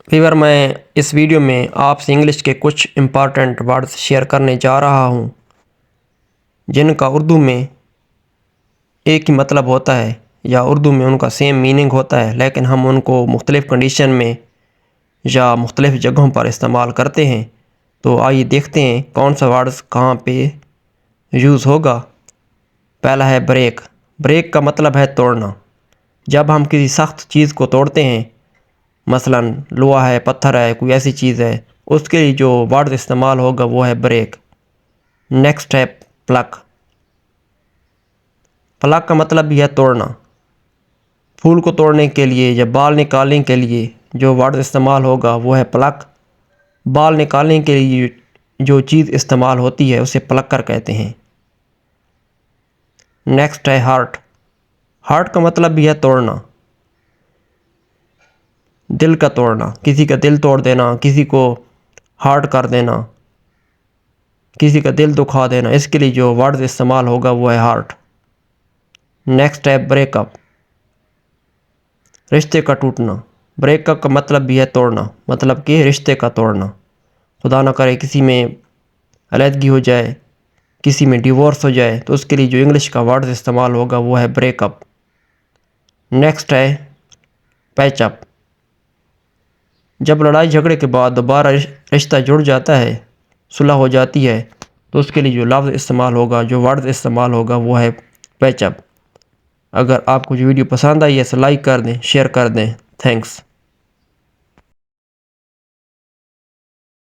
Weaver मैं इस video में आपसे इंग्लिश के कुछ इम्पॉर्टेंट वर्ड्स शेयर करने जा रहा हूँ जिनका उर्दू में एक ही मतलब होता है या उर्दू में उनका सेम मीनिंग होता है, लेकिन हम उनको मुख्तलिफ़ कंडीशन में या मुख्तलिफ़ जगहों पर इस्तेमाल करते हैं। तो आइए देखते हैं कौन सा वर्ड्स कहाँ पे यूज़ होगा। पहला है ब्रेक। ब्रेक का मतलब है तोड़ना। जब हम किसी सख्त चीज़ को तोड़ते हैं, मसलन लोहा है, पत्थर है, कोई ऐसी चीज़ है, उसके लिए जो वर्ड इस्तेमाल होगा वो है ब्रेक। नेक्स्ट है प्लक। प्लक का मतलब भी है तोड़ना। फूल को तोड़ने के लिए या बाल निकालने के लिए जो वर्ड इस्तेमाल होगा वो है प्लक। बाल निकालने के लिए जो चीज़ इस्तेमाल होती है उसे प्लकर कहते हैं। नेक्स्ट है हार्ट। हार्ट का मतलब भी है तोड़ना, दिल का तोड़ना, किसी का दिल तोड़ देना, किसी को हार्ट कर देना, किसी का दिल दुखा देना, इसके लिए जो वर्ड इस्तेमाल होगा वो है हार्ट। नेक्स्ट है ब्रेकअप। रिश्ते का टूटना। ब्रेकअप का मतलब भी है तोड़ना, मतलब कि रिश्ते का तोड़ना। खुदा ना करे किसी में अलहदगी हो जाए, किसी में डिवोर्स हो जाए, तो उसके लिए जो इंग्लिश का वर्ड इस्तेमाल होगा वो है ब्रेकअप। नेक्स्ट है पैचअप। जब लड़ाई झगड़े के बाद दोबारा रिश्ता जुड़ जाता है, सुलह हो जाती है, तो उसके लिए जो लफ्ज़ इस्तेमाल होगा, जो वर्ड इस्तेमाल होगा वो है पैचअप। अगर आपको जो वीडियो पसंद आई है तो लाइक कर दें, शेयर कर दें। थैंक्स।